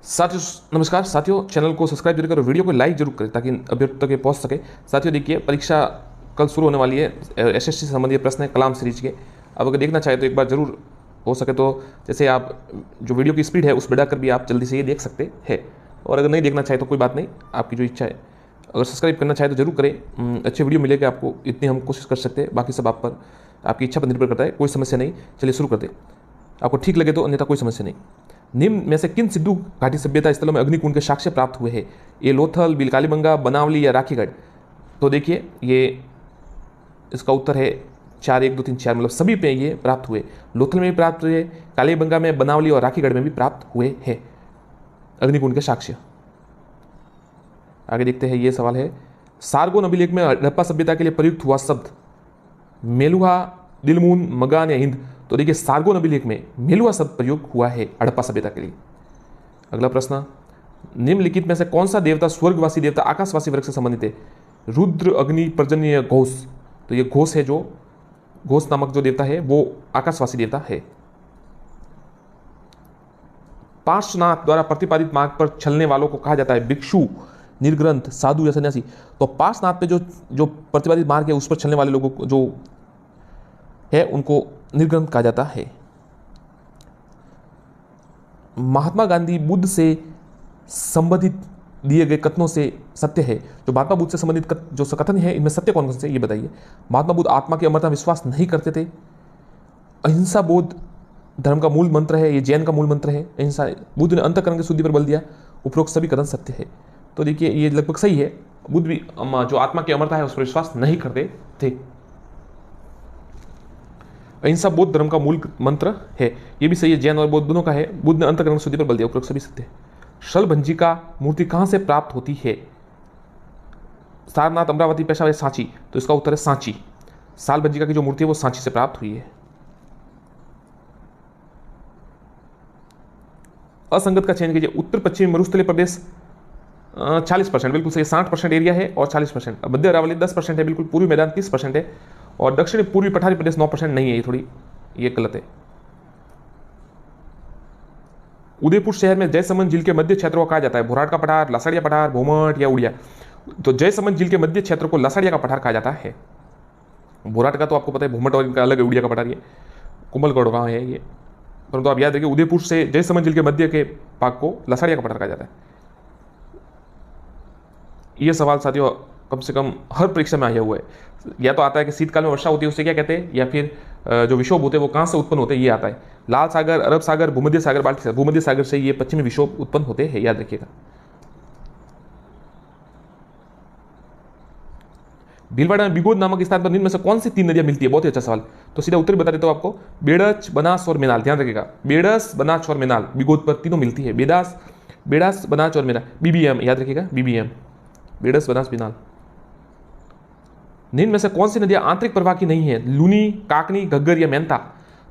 साथियों नमस्कार साथियों, चैनल को सब्सक्राइब जरूर करो, वीडियो को लाइक जरूर करें ताकि अभी तक ये पहुंच सके। साथियों देखिए, परीक्षा कल शुरू होने वाली है। एसएससी से संबंधित प्रश्न है कलाम सीरीज के। अब अगर देखना चाहे तो एक बार जरूर हो सके तो जैसे आप जो वीडियो की स्पीड है उस बढ़ाकर भी आप जल्दी से ये देख सकते हैं। और अगर नहीं देखना चाहे तो कोई बात नहीं, आपकी जो इच्छा है। अगर सब्सक्राइब करना चाहे तो जरूर करें, अच्छे वीडियो मिलेगा आपको, इतनी हम कोशिश कर सकते हैं। बाकी सब आप पर आपकी इच्छा पर निर्भर करता है, कोई समस्या नहीं। चलिए शुरू करते, आपको ठीक लगे तो, अन्यथा कोई समस्या नहीं। निम्न में से किन सिंधु घाटी सभ्यता स्थलों में अग्निकुंड के साक्ष्य प्राप्त हुए हैं? ये लोथल, बिलकालीबंगा, बनावली या राखीगढ़? तो देखिए, ये इसका उत्तर है 4, 1, 2, 3, 4, मतलब सभी पे ये प्राप्त हुए। लोथल में भी प्राप्त हुए, कालीबंगा में, बनावली और राखीगढ़ में भी प्राप्त हुए हैं अग्निकुंड के साक्ष्य। आगे देखते हैं, ये सवाल है, सारगोन अभिलेख में हड़प्पा सभ्यता के लिए प्रयुक्त हुआ शब्द मेलुहा, दिलमून, मगान या हिंद? तो देखिए, सारगोन अभिलेख में मेलुहा शब्द प्रयोग हुआ है हड़प्पा सभ्यता के लिए। अगला प्रश्न, निम्नलिखित में से कौन सा देवता स्वर्गवासी देवता आकाशवासी वर्ग से संबंधित है? रुद्र, अग्नि, पर्जन्य या घोष? तो ये घोष है, जो घोष नामक जो देवता है वो आकाशवासी देवता है। पार्श्वनाथ द्वारा प्रतिपादित मार्ग पर चलने वालों को कहा जाता है भिक्षु, निर्ग्रंथ, साधु या सन्यासी? तो पार्श्वनाथ पे जो प्रतिपादित मार्ग है उस पर चलने वाले लोगों को जो है उनको निर्ग्रंथ कहा जाता है। महात्मा गांधी बुद्ध से संबंधित दिए गए कथनों से सत्य है? जो महात्मा बुद्ध से संबंधित जो कथन है इनमें सत्य कौन कौन से ये बताइए। महात्मा बुद्ध आत्मा की अमरता में विश्वास नहीं करते थे। अहिंसा बौद्ध धर्म का मूल मंत्र है, ये जैन का मूल मंत्र है अहिंसा। बुद्ध ने अंतःकरण की शुद्धि पर बल दिया। उपरोक्त सभी कथन सत्य है। तो देखिए, ये लगभग सही है। बुद्ध भी जो आत्मा की अमरता है उस पर विश्वास नहीं करते थे। अहिंसा बौद्ध धर्म का मूल मंत्र है, ये भी सही है। जैन और बौद्ध दोनों का है। बुद्ध ने अंतःकरण शुद्धि पर बल दिया। उपरोक्त सभी सत्य है। शलभंजिका मूर्ति कहां से प्राप्त होती है? सारनाथ, अमरावती, पेशावर, सांची? तो इसका उत्तर है सांची। सालभंजिका की जो मूर्ति है वो सांची से प्राप्त हुई है। असंगत का चयन कीजिए। उत्तर पश्चिमी मरुस्थलीय प्रदेश 40%, बिल्कुल सही। 60% एरिया है और 40%। मध्य अरावली 10% है, बिल्कुल। पूर्वी मैदान 30% है और दक्षिणी पूर्वी पठारी प्रदेश 9% नहीं है। ये थोड़ी ये गलत है। उदयपुर शहर में जयसमंद झील के मध्य क्षेत्र को कहा जाता है भोराट का पठार, लसाड़िया पठार, भोमट या उड़िया? तो जयसमंद झील के मध्य क्षेत्र को लसाड़िया का पठार कहा जाता है। भोराट का तो आपको पता है, भोमट और इनका अलग है, उड़िया का पठार ये कुंभलगढ़ गांव है ये। परंतु आप याद रखिए, उदयपुर से जयसमंद झील के मध्य के भाग को लसाड़िया का पठार कहा जाता है। ये सवाल साथियों कम से कम हर परीक्षा में आया हुआ है। या तो आता है कि शीतकाल में वर्षा होती है, उसे क्या कहते हैं, या फिर जो विक्षोभ होते हैं वो कहाँ से उत्पन्न होते हैं, ये आता है। लाल सागर, अरब सागर, भूमध्य सागर, बाल्टिक सागर। भूमध्य सागर से ये पश्चिमी विक्षोभ उत्पन्न होते हैं, याद रखिएगा। भीलवाड़ा में बिगोद नामक स्थान पर निम्न में से कौन सी 3 नदियां मिलती है? बहुत ही अच्छा सवाल। तो सीधा उत्तर बता देता हूं आपको, बेड़च, बनास और मेनाल। ध्यान रखिएगा, बेड़स, बनास और मेनाल बिगोद पर तीनों मिलती है। बेड़ास, बनास और मेनाल, बीबीएम याद रखिएगा, बीबीएम, बेड़स, बनास, मेनाल। निम्न में से कौन सी नदियां आंतरिक प्रवाह की नहीं है? लूनी, काकनी, घग्गर या मेहता?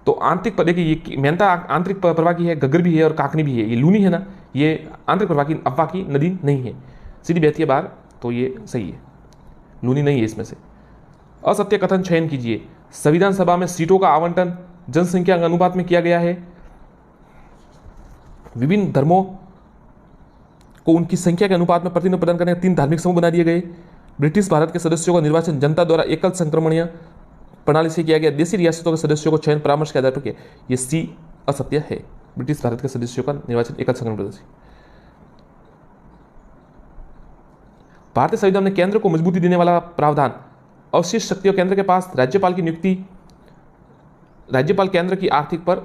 तो आंतरिक, देखिए ये मेहता आंतरिक प्रवाह की है, घग्गर भी है और काकनी भी है। ये लूनी है ना, ये आंतरिक प्रवाह की अफवाह की नदी नहीं है, सीधी बहती है बाहर, तो ये सही है, लूनी नहीं है इसमें से। असत्य कथन चयन कीजिए। संविधान सभा में सीटों का आवंटन जनसंख्या के अनुपात में किया गया है। विभिन्न धर्मों को उनकी संख्या के अनुपात में प्रतिनिधित्व प्रदान करने 3 धार्मिक समूह बना दिए गए। ब्रिटिश भारत के सदस्यों का निर्वाचन जनता द्वारा एकल संक्रमणीय प्रणाली से किया गया। देशी रियासतों के सदस्यों को चयन परामर्श के आधार पर किया। ये सी असत्य है। ब्रिटिश भारत के सदस्यों का निर्वाचन एकल संक्रमण प्रणाली से। भारतीय संविधान में केंद्र को मजबूती देने वाला प्रावधान, अवशिष्ट शक्तियों केंद्र के पास, राज्यपाल की नियुक्ति, राज्यपाल केंद्र की आर्थिक पर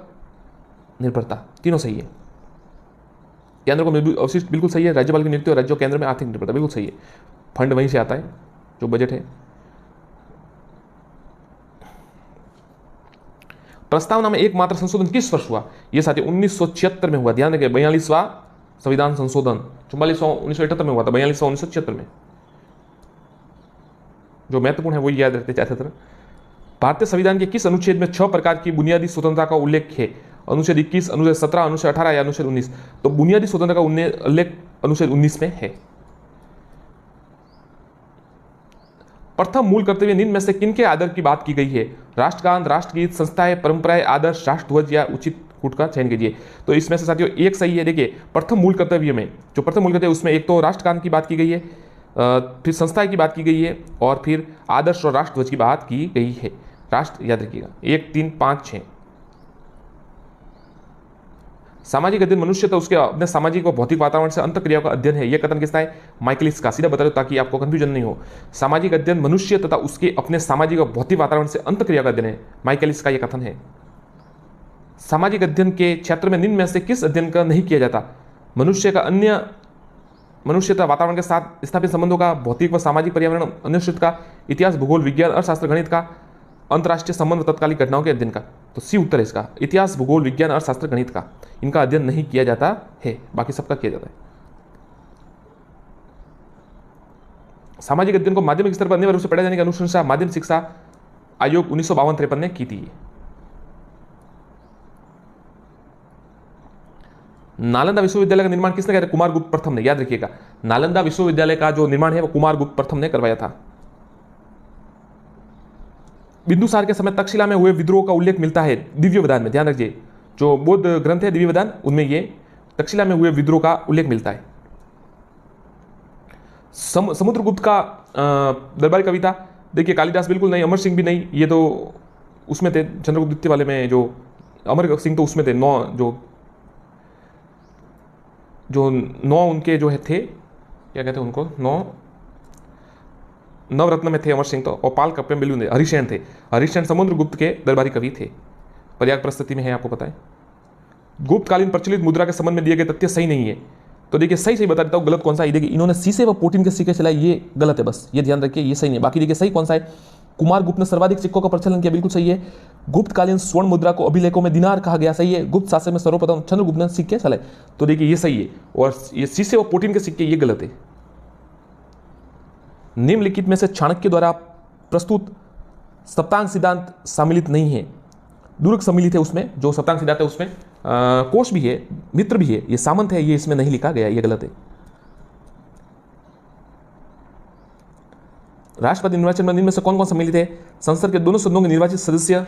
निर्भरता, तीनों सही है। केंद्र को अवशिष्ट बिल्कुल सही है, राज्यपाल की नियुक्ति और राज्य केंद्र में आर्थिक निर्भरता बिल्कुल सही है। फंड वहीं से आता है जो बजट है। प्रस्तावना में एकमात्र संशोधन किस वर्ष हुआ? यह साथी 1976 में हुआ। ध्यान रखिए, 42वां संविधान संशोधन। 44वां 1978 में हुआ था, 42वां 1976 में। जो महत्वपूर्ण है वो याद रखते चाहते थे। भारतीय संविधान के किस अनुच्छेद में 6 प्रकार की बुनियादी स्वतंत्रता का उल्लेख है? अनुच्छेद 21, अनुच्छेद 17, अनुच्छेद 18 या अनुच्छेद 19? तो बुनियादी स्वतंत्रता का उल्लेख अनुच्छेद 19 में है। प्रथम मूल कर्तव्य निम्न में से किनके आदर की बात की गई है? राष्ट्रगान, राष्ट्रगीत, संस्थाएं, परंपराएं, आदर्श, राष्ट्रध्वज या उचित कूट का चयन कीजिए। तो इसमें से साथियों एक सही है। देखिए प्रथम मूल कर्तव्य में, जो प्रथम मूल कर्तव्य उसमें एक तो राष्ट्रगान की बात की गई है, फिर संस्था की बात की गई है, और फिर आदर्श और राष्ट्रध्वज की बात की गई है। राष्ट्र याद रखिएगा 1, 3, 5, 6। सामाजिक अध्ययन मनुष्य तो उसके अपने सामाजिक और भौतिक वातावरण से अंत क्रियाओं का अध्ययन है। यह कथन किसका है? माइकलिस का। सीधा बता दो ताकि आपको कंफ्यूजन नहीं हो। सामाजिक अध्ययन मनुष्य तथा उसके अपने सामाजिक और भौतिक वातावरण से अंत क्रिया का अध्ययन है। माइकलिस का यह कथन है। सामाजिक अध्ययन के क्षेत्र में निम्न में से किस अध्ययन का नहीं किया जाता? मनुष्य का अन्य मनुष्य तथा वातावरण के साथ स्थापित संबंधों का, भौतिक व सामाजिक पर्यावरण अनुष्ठित का, इतिहास, भूगोल, विज्ञान, अर्थशास्त्र, गणित का, अंतर्राष्ट्रीय संबंध, तत्कालीन घटनाओं के अध्ययन का। तो सी उत्तर है इसका। इतिहास, भूगोल, विज्ञान, अर्थशास्त्र, गणित का इनका अध्ययन नहीं किया जाता है, बाकी सबका किया जाता है। सामाजिक अध्ययन को माध्यमिक स्तर पर अनिवार्य रूप से पढ़ाए जाने की अनुशंसा माध्यमिक शिक्षा आयोग 1952-53 ने की थी। नालंदा विश्वविद्यालय का निर्माण किसने किया? कुमारगुप्त प्रथम ने। याद रखिएगा नालंदा विश्वविद्यालय का जो निर्माण है वो कुमारगुप्त प्रथम ने करवाया था। बिंदुसार के समय तक्षशिला में हुए विद्रोह का उल्लेख मिलता है दिव्यवदान में। ध्यान रखिए जो बौद्ध ग्रंथ है दिव्यवदान, उनमें ये तक्षशिला में हुए विद्रोह का उल्लेख मिलता है। समुद्रगुप्त का दरबारी कविता, देखिए कालिदास बिल्कुल नहीं, अमर सिंह भी नहीं, ये तो उसमें थे चंद्रगुप्त द्वितीय वाले में, जो अमर सिंह तो उसमें थे। नौ उनके जो है थे, क्या कहते हैं उनको, नवरत्न में थे अमर सिंह तो, और पाल कप्पे बिल्कुल नहीं, हरिशेन थे। हरिशेन समुद्रगुप्त के दरबारी कवि थे। पर्याग प्रस्तुति में है, आपको पता है। गुप्तकालीन प्रचलित मुद्रा के संबंध में दिए गए तथ्य सही नहीं है। तो देखिए सही बता देता हूँ, गलत कौन सा है। देखिए इन्होंने सीसे व पोटीन के सिक्के चलाए, ये गलत है, बस ये ध्यान रखिए, ये सही नहीं। बाकी देखिए सही कौन सा है, कुमारगुप्त ने सर्वाधिक सिक्कों का प्रचलन किया, बिल्कुल सही है। गुप्तकालीन स्वर्ण मुद्रा को अभिलेखों में दिनार कहा गया, सही है। गुप्त शासन में सर्वप्रथम चंद्रगुप्त ने सिक्के चलाए, तो देखिए ये सही है। और ये सीसे व पोटीन के सिक्के ये गलत है। निम्नलिखित में से चाणक्य द्वारा प्रस्तुत सप्तांग सिद्धांत सम्मिलित नहीं है। दुर्ग सम्मिलित है उसमें, जो सप्तांग सिद्धांत है उसमें कोश भी है, मित्र भी है, ये सामंत है, ये इसमें नहीं लिखा गया, ये गलत है। राष्ट्रपति निर्वाचन में इनमें से कौन कौन सम्मिलित है? संसद के दोनों सदनों के निर्वाचित सदस्य,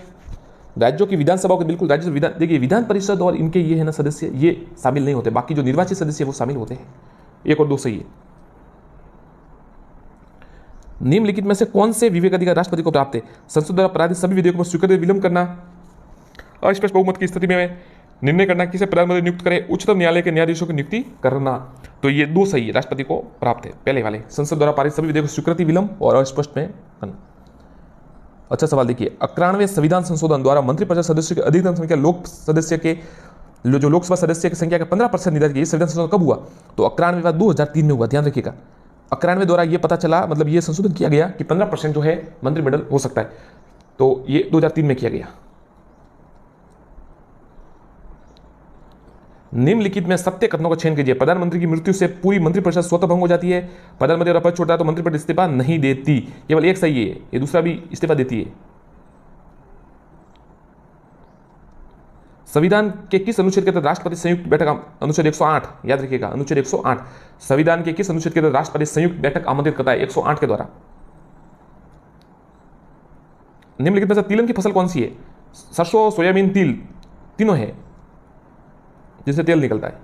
राज्यों की विधानसभाओं के, बिल्कुल राज्य विधान, देखिए विधान परिषद और इनके ये है ना सदस्य, ये शामिल नहीं होते। बाकी जो निर्वाचित सदस्य वो शामिल होते हैं। 1 और 2 सही है। निम्नलिखित में से कौन से विवेकाधिकार राष्ट्रपति को प्राप्त है? संसद द्वारा पारित सभी विधेयकों पर स्वीकृति विलंब करना, अस्पष्ट बहुमत की स्थिति में निर्णय करना, किसे प्रधानमंत्री नियुक्त करे, उच्चतम न्यायालय के न्यायाधीशों की नियुक्ति करना। तो ये 2 सही है, राष्ट्रपति को प्राप्त है पहले वाले। संसद द्वारा पारित सभी विधेयकों स्वीकृति विलंब और अस्पष्ट में करना। अच्छा सवाल देखिए, 91वें संविधान संशोधन द्वारा मंत्रिपरिषद सदस्यों की अधिकतम संख्या जो लोकसभा सदस्य की संख्या का 15% निर्धारित किया। संविधान संशोधन कब हुआ? तो 91वां 2003 में हुआ। ध्यान रखिएगा 91 द्वारा ये पता चला, मतलब ये संशोधन किया गया कि 15% जो है मंत्रिमंडल हो सकता है, तो ये 2003 में किया गया। निम्नलिखित में सत्य कथनों का चयन कीजिए। प्रधानमंत्री की मृत्यु से पूरी मंत्रिपरिषद स्वतः भंग हो जाती है। प्रधानमंत्री अगर पद छोड़ता है तो मंत्रिपरिषद इस्तीफा नहीं देती। केवल एक सही है, ये दूसरा भी इस्तीफा देती है। संविधान के किस अनुच्छेद के तहत राष्ट्रपति संयुक्त बैठक, अनुच्छेद 108, याद रखिएगा अनुच्छेद 108, संविधान के किस अनुच्छेद के तहत राष्ट्रपति संयुक्त बैठक आमंत्रित करता है? 108 के द्वारा। निम्नलिखित में से तिलहन की फसल कौन सी है? सरसों, सोयाबीन, तिल, तीनों है जिससे तेल निकलता है।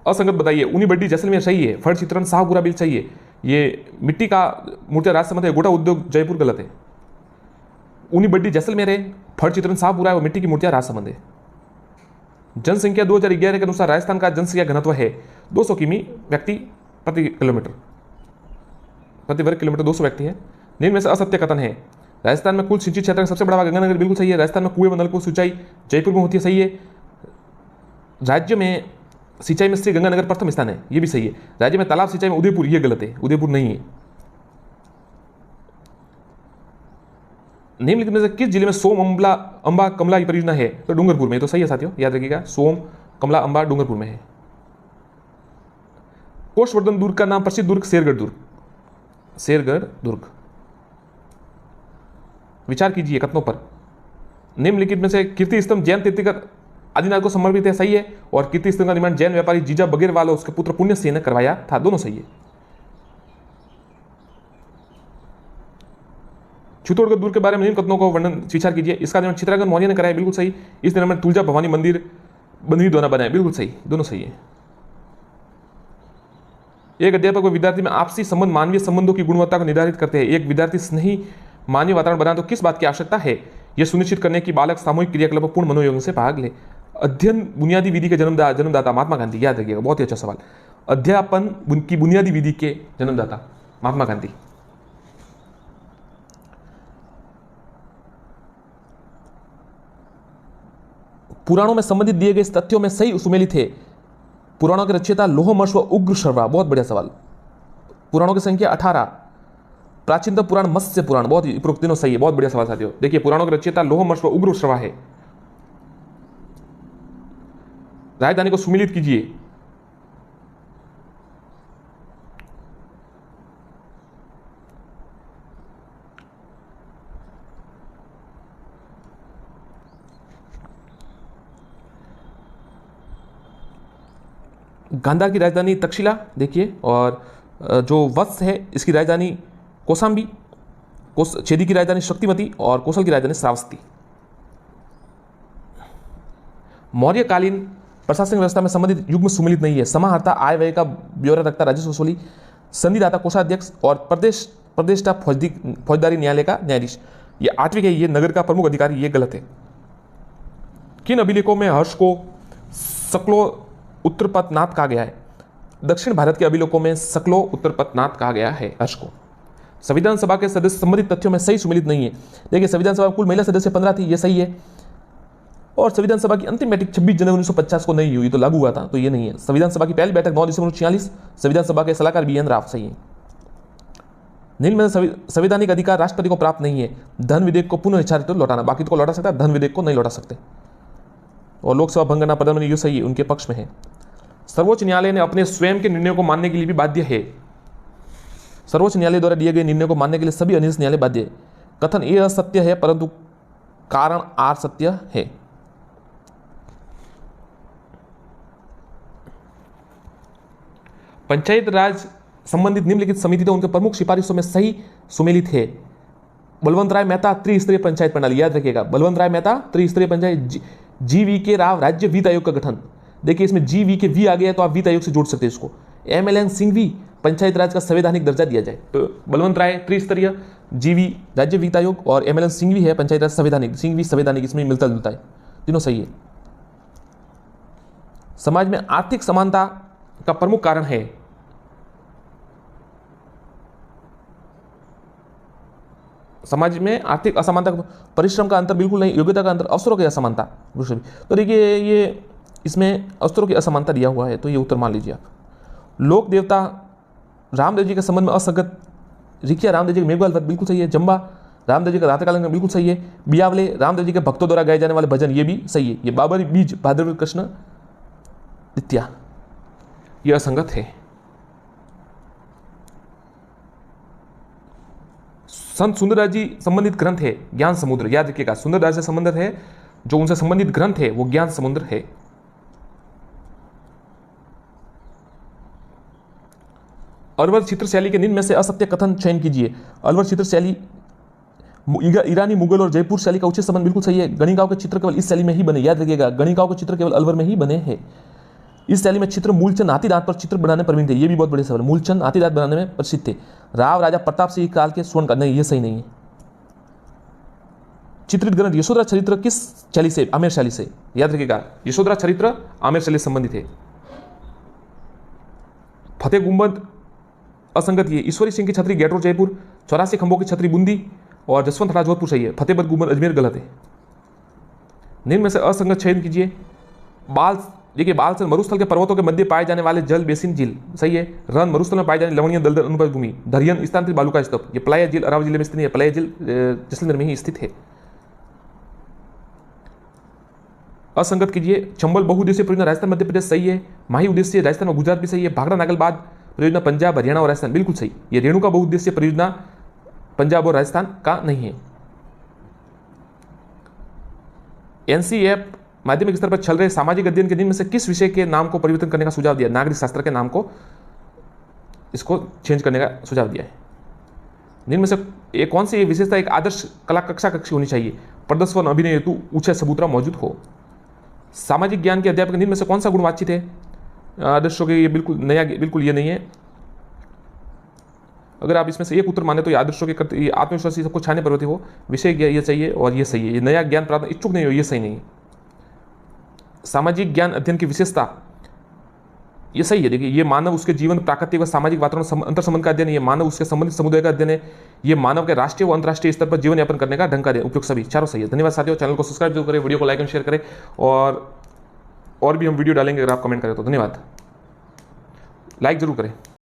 असंगत बताइए। ऊनी बड्डी जैसलमेर सही है। फड़ चित्रण शाहपुरा बिल चाहिए। ये मिट्टी का मूर्तियां राजसमंद है। गोटा उद्योग जयपुर गलत है। ऊनी बड्डी जैसलमेर है, फड़ चित्रण शाहपुरा है और मिट्टी की मूर्तियां राजसमंद है। जनसंख्या 2011 के अनुसार राजस्थान का जनसंख्या घनत्व है 200 किमी व्यक्ति प्रति किलोमीटर, प्रति वर्ग किलोमीटर 200 व्यक्ति है। निम्न में से असत्य कथन है। राजस्थान में कुल सिंचित क्षेत्र का सबसे बड़ा गंगानगर, बिल्कुल सही है। राजस्थान में कुएं व नलकूप सिंचाई जयपुर में होती है, सही है। राज्य में सिंचाई में श्री गंगानगर प्रथम स्थान है, ये भी सही है। राज्य में तालाब सिंचाई में उदयपुर, ये गलत है, उदयपुर नहीं है। निम्नलिखित में से किस जिले में सोम अंबा कमला की परियोजना है? तो डूंगरपुर में, तो सही है साथियों, याद रखिएगा सोम कमला अंबा डूंगरपुर में है। कोषवर्धन दुर्ग का नाम प्रसिद्ध दुर्ग शेरगढ़ दुर्ग, शेरगढ़ दुर्ग। विचार कीजिए कथनों पर। निम्नलिखित में से कीर्ति स्तंभ जैन तीर्थंकर आदिनाथ को समर्पित है, सही है। और कीर्ति स्तंभ का निर्माण जैन व्यापारी जीजा बगेरवाल और उसके पुत्र पुण्य सिंह ने करवाया था, दोनों सही है। चित्तौड़गढ़ दुर्ग के बारे में निम्न कथनों को वर्णन विचार कीजिए। इसका निर्माण चित्रांगद मौर्य ने कराया, बिल्कुल सही। इस निर्माण में तुलजा भवानी मंदिर बंधवी द्वारा बनाया, बिल्कुल सही, दोनों सही है। एक अध्यापक व विद्यार्थी में आपसी संबंध मानवीय संबंधों की गुणवत्ता को निर्धारित करते हैं। एक विद्यार्थी स्नेही मानवीय वातावरण बनाए तो किस बात की आवश्यकता है? यह सुनिश्चित करने की बालक सामूहिक क्रियाकलापों पूर्ण मनोयोग से भाग ले। अध्ययन बुनियादी विधि के जन्मदाता महात्मा गांधी, याद रखिएगा, बहुत ही अच्छा सवाल। अध्यापन की बुनियादी विधि के जन्मदाता महात्मा गांधी। पुराणों में संबंधित दिए गए तथ्यों में सही सुमेलित थे। पुराणों के रचयिता लोहमर्ष व उग्र शर्वा, बहुत बढ़िया सवाल। पुराणों की संख्या 18। प्राचीनतम पुराण मत्स्य पुराण, बहुत ही उपरोक्त तीनों सही है, बहुत बढ़िया सवाल साथियों। देखिए पुराणों के रचयिता लोहमर्ष व उग्र शर्वा है। राजधानी को सुमेलित कीजिए। गांधार की राजधानी तक्षशिला देखिए, और जो वत्स है इसकी राजधानी कौशाम्बी, छेदी की राजधानी शक्तिमती और कौशल की राजधानी श्रावस्ती। मौर्यकालीन प्रशासनिक व्यवस्था में संबंधित युग में सुमेलित नहीं है। समाहर्ता आय व्यय का ब्यौरा रखता, राजस्व वसूली, संधिदाता कोषाध्यक्ष और प्रदेष्टा फौजदारी न्यायालय का न्यायाधीश। ये 8वीं है, ये नगर का प्रमुख अधिकारी, ये गलत है। किन अभिलेखों में हर्ष को सकलो उत्तरपथनाथ कहा गया है? दक्षिण भारत के अभिलेखों में सकलो उत्तरपथनाथ कहा गया है हर्ष को। संविधान सभा के सदस्य संबंधित तथ्यों में सही सुमेलित नहीं है। देखिए संविधान सभा में कुल महिला सदस्य 15 थी, ये सही है। और संविधान सभा की अंतिम बैठक 26 जनवरी 1950 को नहीं हुई, तो लागू हुआ था, तो ये नहीं है। संविधान सभा की पहली बैठक 9 दिसंबर 1946, संविधान सभा के सलाहकार BN राव, सही है। निम्न में संवैधानिक अधिकार राष्ट्रपति को प्राप्त नहीं है। धन विधेयक को पुनः इच्छारित लौटाना, बाकी तो को लौटा सकता है, धन विधेयक को नहीं लौटा सकते। और लोकसभा भंग करना प्रधानमंत्री, ये सही है, उनके पक्ष में है। सर्वोच्च न्यायालय ने अपने स्वयं के निर्णयों को मानने के लिए भी बाध्य है। सर्वोच्च न्यायालय द्वारा दिए गए निर्णयों को मानने के लिए सभी अधीनस्थ न्यायालय बाध्य है। कथन ए असत्य है परंतु कारण आर सत्य है। पंचायत राज संबंधित निम्नलिखित समिति तो उनके प्रमुख सिफारिशों में सही सुमेलित है। बलवंत राय मेहता त्रिस्तरीय पंचायत प्रणाली, याद रखिएगा, बलवंत राय मेहता त्रिस्तरीय पंचायत। GV.K. राव राज्य वित्त आयोग का गठन। देखिए इसमें GV.K. आ गया है तो आप वित्त आयोग से जोड़ सकते हैं इसको। MLN सिंघवी पंचायत राज का संवैधानिक दर्जा दिया जाए, तो बलवंत राय त्रिस्तरीय, GV राज्य वित्त आयोग और MLN सिंघवी है पंचायत राज संवैधानिक, सिंघवी संवैधानिक, इसमें मिलता जुलता है, तीनों सही है। समाज में आर्थिक समानता का प्रमुख कारण है। समाज में आर्थिक असमानता, परिश्रम का अंतर बिल्कुल नहीं, योग्यता का अंतर, अवसरों की असमानता। तो देखिए ये इसमें अवसरों की असमानता दिया हुआ है, तो ये उत्तर मान लीजिए आप। लोक देवता रामदेव जी के संबंध में असंगत, रिकिया रामदेव जी के मेघवाल व्रत, बिल्कुल सही है। जम्बा रामदेव जी का रात्रिकालीन, बिल्कुल सही है। बियावले रामदेव जी के भक्तों द्वारा गाए जाने वाले भजन, ये भी सही है। ये बाबरी बीज भाद्रव कृष्ण द्वितीया, ये असंगत है। संत सुंदरदास जी संबंधित ग्रंथ है ज्ञान समुद्र, याद रखिएगा, सुंदरदास से संबंधित है, जो उनसे संबंधित ग्रंथ है वो ज्ञान समुद्र है। अलवर चित्रशैली के निम्न में से असत्य कथन चयन कीजिए। अलवर चित्रशैली ईरानी, मुगल और जयपुर शैली का उचित संबंध, बिल्कुल सही है। गणिकाओं के चित्र केवल इस शैली में ही बने, याद रखिएगा, गणिकाओं के चित्र केवल अलवर में ही बने हैं। इस शैली में चित्र मूलचंद हाथी दांत पर चित्र बनाने प्रवीण थे, ये भी बहुत बड़े सवाल। मूलचंद हाथी दांत बनाने में प्रसिद्ध थे। राव राजा प्रताप सिंह काल के स्वर्ण का, नहीं ये सही नहीं है। चित्रित ग्रंथ यशोधरा चरित्र किस शैली से? आमेर शैली से, याद रखिएगा, यशोधरा चरित्र आमेर शैली से संबंधित है। फतेह गुंबद असंगत है। ईश्वरी सिंह की छतरी गेटरोड जयपुर, 84 खंभों की छतरी बूंदी और जसवंत राज जोधपुर सही है। फतेहबद गुंबद अजमेर गलत है। निम्न में से असंगत चयन कीजिए। बाल, देखिए बालसन मरुस्थल के पर्वतों के मध्य पाए जाने वाले जल बेसिन झील, सही है। रन मरुस्थल में पाए जाने लवणीय दलदल अनुपज भूमि। धरियन स्थानांतरित बालू का स्तूप, ये प्लाया झील अरावली जिले में स्थित है। प्लाया झील जैसलमेर में ही स्थित है। असंगत कीजिए। चंबल बहुउद्देशीय परियोजना राजस्थान मध्य प्रदेश, सही है। माही उद्देश्य राजस्थान और गुजरात भी सही है। भाखड़ा नागलबाद परियोजना पंजाब हरियाणा और राजस्थान, बिल्कुल सही। ये रेणुका बहुउद्देशीय परियोजना पंजाब और राजस्थान का नहीं है। NCF माध्यमिक स्तर पर चल रहे सामाजिक अध्ययन के दिन में से किस विषय के नाम को परिवर्तन करने का सुझाव दिया? नागरिक शास्त्र के नाम को, इसको चेंज करने का सुझाव दिया है। निम्न में से एक कौन सी विशेषता एक आदर्श कला कक्षा कक्षी होनी चाहिए? प्रदर्शन अभिनय हेतु ऊंचा सबूतरा मौजूद हो। सामाजिक ज्ञान के अध्यापक निम्न में से कौन सा गुण वांछित है? आदर्शों के ये बिल्कुल नया, बिल्कुल ये नहीं है। अगर आप इसमें से एक उत्तर माने तो ये आदर्शों के ये आत्मविश्वासी सबको छाने पर होते हो, विषय ये चाहिए और ये सही है। ये नया ज्ञान प्राप्त इच्छुक नहीं हो, ये सही नहीं है। सामाजिक ज्ञान अध्ययन की विशेषता ये सही है। देखिए, ये मानव उसके जीवन, प्राकृतिक व सामाजिक वातावरण अंतर संबंध का अध्ययन है। ये मानव उसके संबंधित समुदाय का अध्ययन है। ये मानव के राष्ट्रीय व अंतर्राष्ट्रीय स्तर पर जीवन यापन करने का ढंग का अध्ययन। उपयुक्त सभी चारों सही है। धन्यवाद साथियों। चैनल को सब्सक्राइब जरूर करें, वीडियो को लाइक एंड शेयर करें, और भी हम वीडियो डालेंगे अगर आप कमेंट करें तो। धन्यवाद। लाइक जरूर करें।